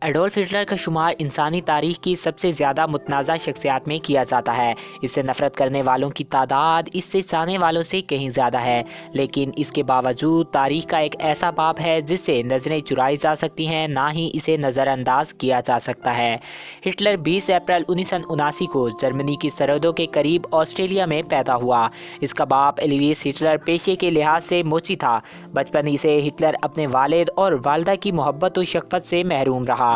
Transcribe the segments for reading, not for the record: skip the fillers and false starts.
Adolf Hitler کا شمار انسانی تاریخ کی سب سے زیادہ متنازع شخصیات میں کیا جاتا ہے۔ اس سے نفرت کرنے والوں کی تعداد اس سے چاہنے والوں سے کہیں زیادہ ہے، لیکن اس کے باوجود تاریخ کا ایک ایسا باب ہے جس سے نظریں چرائی جا سکتی ہیں، نہ ہی اسے نظر انداز کیا جا سکتا ہے۔ ہٹلر 20 اپریل 1979 کو جرمنی کی سرحدوں کے قریب آسٹریلیا میں پیدا ہوا۔ اس کا باپ ایلویس ہٹلر پیشے کے لحاظ سے موچی تھا۔ بچپن ہی سے ہٹلر اپنے والد اور والدہ کی محبت و شفقت سے محروم رہا۔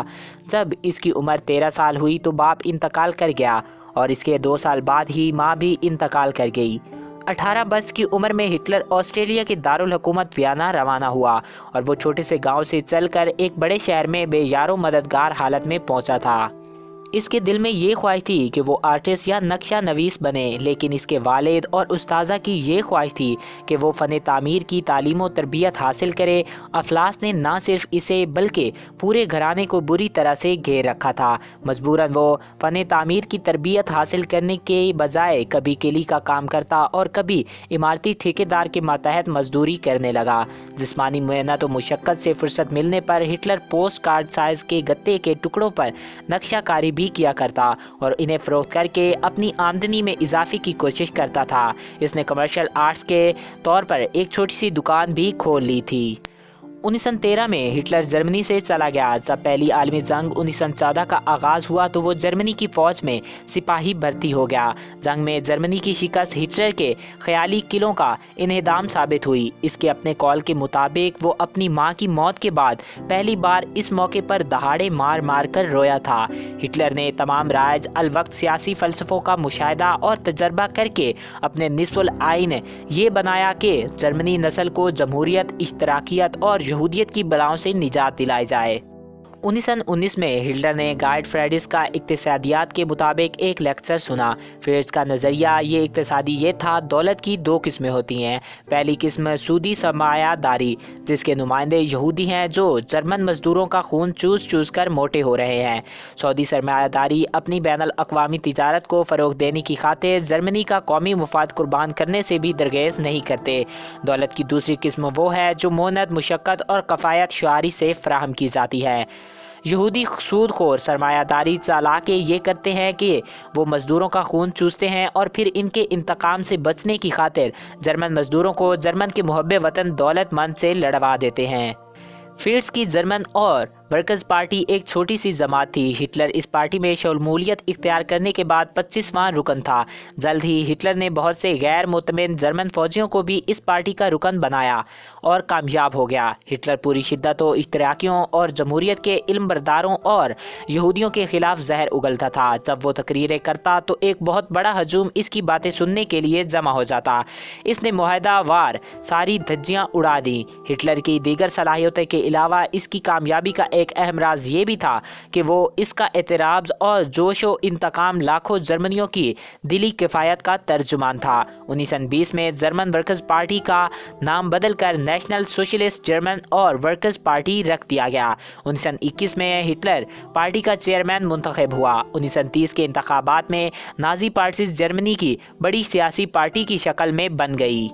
جب اس کی عمر 13 سال ہوئی تو باپ انتقال کر گیا اور اس کے 2 سال بعد ہی ماں بھی انتقال کر گئی۔ 18 برس کی عمر میں ہٹلر آسٹریلیا کے دارالحکومت ویانا روانہ ہوا اور وہ چھوٹے سے گاؤں سے چل کر ایک بڑے شہر میں بے یار و مددگار حالت میں پہنچا تھا۔ اس کے دل میں یہ خواہش تھی کہ وہ آرٹسٹ یا نقشہ نویس بنے، لیکن اس کے والد اور استاذہ کی یہ خواہش تھی کہ وہ فن تعمیر کی تعلیم و تربیت حاصل کرے۔ افلاس نے نہ صرف اسے بلکہ پورے گھرانے کو بری طرح سے گھیر رکھا تھا۔ مجبوراً وہ فن تعمیر کی تربیت حاصل کرنے کے بجائے کبھی کلی کا کام کرتا اور کبھی عمارتی ٹھیکیدار کے ماتحت مزدوری کرنے لگا۔ جسمانی محنت و مشقت سے فرصت ملنے پر ہٹلر پوسٹ کارڈ سائز کے گتے کے ٹکڑوں پر نقشہ کاری بھی کیا کرتا اور انہیں فروخت کر کے اپنی آمدنی میں اضافے کی کوشش کرتا تھا۔ اس نے کمرشل آرٹس کے طور پر ایک چھوٹی سی دکان بھی کھول لی تھی۔ 1913 میں ہٹلر جرمنی سے چلا گیا۔ جب پہلی عالمی جنگ 1914 کا آغاز ہوا تو وہ جرمنی کی فوج میں سپاہی بھرتی ہو گیا۔ جنگ میں جرمنی کی شکست ہٹلر کے خیالی قلعوں کا انہدام ثابت ہوئی۔ اس کے اپنے قول کے مطابق وہ اپنی ماں کی موت کے بعد پہلی بار اس موقع پر دہاڑے مار مار کر رویا تھا۔ ہٹلر نے تمام رائج الوقت سیاسی فلسفوں کا مشاہدہ اور تجربہ کر کے اپنے نصف العین یہ بنایا کہ جرمنی نسل کو جمہوریت، اشتراکیت اور یہودیت کی بلاؤں سے نجات دلائی جائے۔ 1919 میں ہٹلر نے گائیڈ فریڈس کا اقتصادیات کے مطابق ایک لیکچر سنا۔ فریڈس کا نظریہ یہ اقتصادی یہ تھا: دولت کی 2 قسمیں ہوتی ہیں۔ پہلی قسم سودی سرمایہ داری، جس کے نمائندے یہودی ہیں جو جرمن مزدوروں کا خون چوس چوس کر موٹے ہو رہے ہیں۔ سودی سرمایہ داری اپنی بین الاقوامی تجارت کو فروغ دینے کی خاطر جرمنی کا قومی مفاد قربان کرنے سے بھی درگزر نہیں کرتے۔ دولت کی دوسری قسم وہ ہے جو محنت، مشقت اور کفایت شعاری سے فراہم کی جاتی ہے۔ یہودی سود خور سرمایہ داری چالاکی یہ کرتے ہیں کہ وہ مزدوروں کا خون چوستے ہیں اور پھر ان کے انتقام سے بچنے کی خاطر جرمن مزدوروں کو جرمن کے محب وطن دولت مند سے لڑوا دیتے ہیں۔ فریڈس کی جرمن اور ورکرز پارٹی ایک چھوٹی سی جماعت تھی۔ ہٹلر اس پارٹی میں شمولیت اختیار کرنے کے بعد 25واں رکن تھا۔ جلد ہی ہٹلر نے بہت سے غیر مطمئن جرمن فوجیوں کو بھی اس پارٹی کا رکن بنایا اور کامیاب ہو گیا۔ ہٹلر پوری شدت و اشتراکیوں اور جمہوریت کے علم برداروں اور یہودیوں کے خلاف زہر اگلتا تھا۔ جب وہ تقریریں کرتا تو ایک بہت بڑا ہجوم اس کی باتیں سننے کے لیے جمع ہو جاتا۔ اس نے معاہدہ وار ساری دھجیاں اڑا دیں۔ ہٹلر کی دیگر صلاحیتوں کے علاوہ اس کی کامیابی کا ایک اہم راز یہ بھی تھا کہ وہ اس کا اعتراض اور جوش و انتقام لاکھوں جرمنیوں کی دلی کفایت کا ترجمان تھا۔ 1920 میں جرمن ورکرز پارٹی کا نام بدل کر نیشنل سوشلسٹ جرمن اور ورکرز پارٹی رکھ دیا گیا۔ 1921 میں ہٹلر پارٹی کا چیئرمین منتخب ہوا۔ 1930 کے انتخابات میں نازی پارٹی جرمنی کی بڑی سیاسی پارٹی کی شکل میں بن گئی۔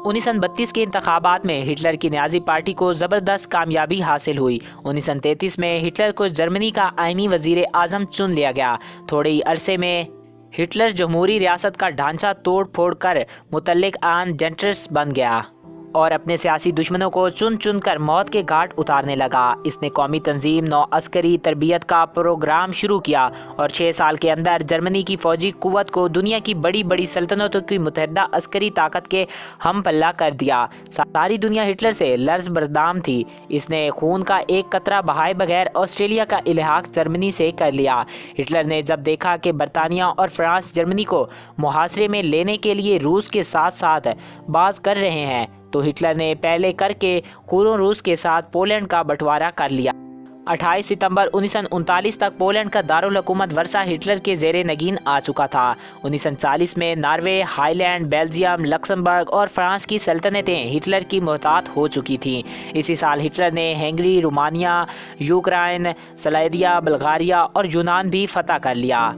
1932 کے انتخابات میں ہٹلر کی نازی پارٹی کو زبردست کامیابی حاصل ہوئی۔ 1933 میں ہٹلر کو جرمنی کا آئینی وزیر اعظم چن لیا گیا۔ تھوڑے ہی عرصے میں ہٹلر جمہوری ریاست کا ڈھانچہ توڑ پھوڑ کر متعلق آن جنٹرس بن گیا اور اپنے سیاسی دشمنوں کو چن چن کر موت کے گھاٹ اتارنے لگا۔ اس نے قومی تنظیم نو عسکری تربیت کا پروگرام شروع کیا اور 6 سال کے اندر جرمنی کی فوجی قوت کو دنیا کی بڑی بڑی سلطنتوں کی متحدہ عسکری طاقت کے ہم پلہ کر دیا۔ ساری دنیا ہٹلر سے لرز بردام تھی۔ اس نے خون کا ایک قطرہ بہائے بغیر آسٹریلیا کا الحاق جرمنی سے کر لیا۔ ہٹلر نے جب دیکھا کہ برطانیہ اور فرانس جرمنی کو محاصرے میں لینے کے لیے روس کے ساتھ ساتھ باز کر رہے ہیں تو ہٹلر نے پہلے کر کے خونوں روس کے ساتھ پولینڈ کا بٹوارہ کر لیا۔ 28 ستمبر 1939 تک پولینڈ کا دارالحکومت ورسا ہٹلر کے زیر نگین آ چکا تھا۔ 1940 میں Norway, Holland, Belgium, Luxembourg اور فرانس کی سلطنتیں ہٹلر کی محتاط ہو چکی تھیں۔ اسی سال ہٹلر نے ہنگری، رومانیہ، یوکرائن، سلویدیا، بلغاریہ اور یونان بھی فتح کر لیا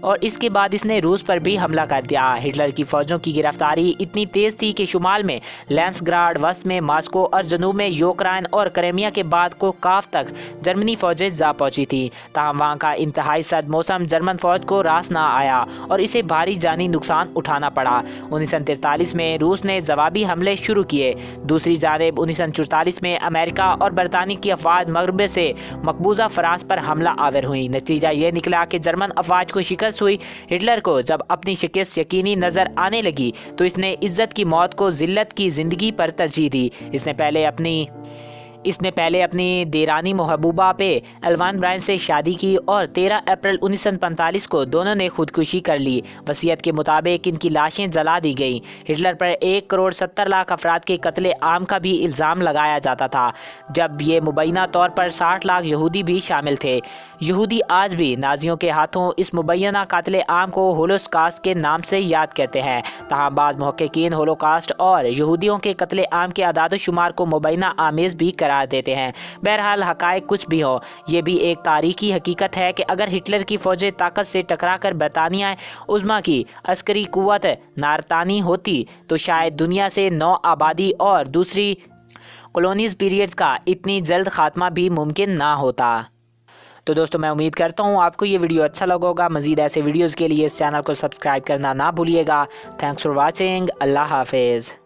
اور اس کے بعد اس نے روس پر بھی حملہ کر دیا۔ ہٹلر کی فوجوں کی گرفتاری اتنی تیز تھی کہ شمال میں لینسگراڈ، وسط میں ماسکو اور جنوب میں یوکرائن اور کریمیا کے بعد کو کاف تک جرمنی فوجیں جا پہنچی تھی۔ تاہم وہاں کا انتہائی سرد موسم جرمن فوج کو راس نہ آیا اور اسے بھاری جانی نقصان اٹھانا پڑا۔ 1943 میں روس نے جوابی حملے شروع کیے۔ دوسری جانب 1944 میں امریکہ اور برطانیہ کی افواج مغرب سے مقبوضہ فرانس پر حملہ آور ہوئیں۔ نتیجہ یہ نکلا کہ جرمن افواج کو شکست ہوئی۔ ہٹلر کو جب اپنی شکست یقینی نظر آنے لگی تو اس نے عزت کی موت کو ذلت کی زندگی پر ترجیح دی۔ اس نے پہلے اپنی دیرانی محبوبہ پہ الوان برائن سے شادی کی اور 13 اپریل 1945 کو دونوں نے خودکشی کر لی۔ وصیت کے مطابق ان کی لاشیں جلا دی گئیں۔ ہٹلر پر 1,70,00,000 افراد کے قتل عام کا بھی الزام لگایا جاتا تھا، جب یہ مبینہ طور پر 60 لاکھ یہودی بھی شامل تھے۔ یہودی آج بھی نازیوں کے ہاتھوں اس مبینہ قتل عام کو ہولوکاسٹ کے نام سے یاد کرتے ہیں۔ تاہم بعض محققین ہولوکاسٹ اور یہودیوں کے قتل عام کے اعداد و شمار کو مبینہ آمیز بھی قرار دیتے ہیں۔ بہرحال حقائق کچھ بھی ہو، یہ بھی ایک تاریخی حقیقت ہے کہ اگر ہٹلر کی فوجیں طاقت سے ٹکرا کر برطانیہ عظمیٰ کی عسکری قوت نارتانی ہوتی تو شاید دنیا سے نو آبادی اور دوسری کالونیز پیریڈز کا اتنی جلد خاتمہ بھی ممکن نہ ہوتا۔ تو دوستو میں امید کرتا ہوں آپ کو یہ ویڈیو اچھا لگا ہوگا۔ مزید ایسے ویڈیوز کے لیے اس چینل کو سبسکرائب کرنا نہ بھولیے گا۔ Thanks for watching. اللہ حافظ۔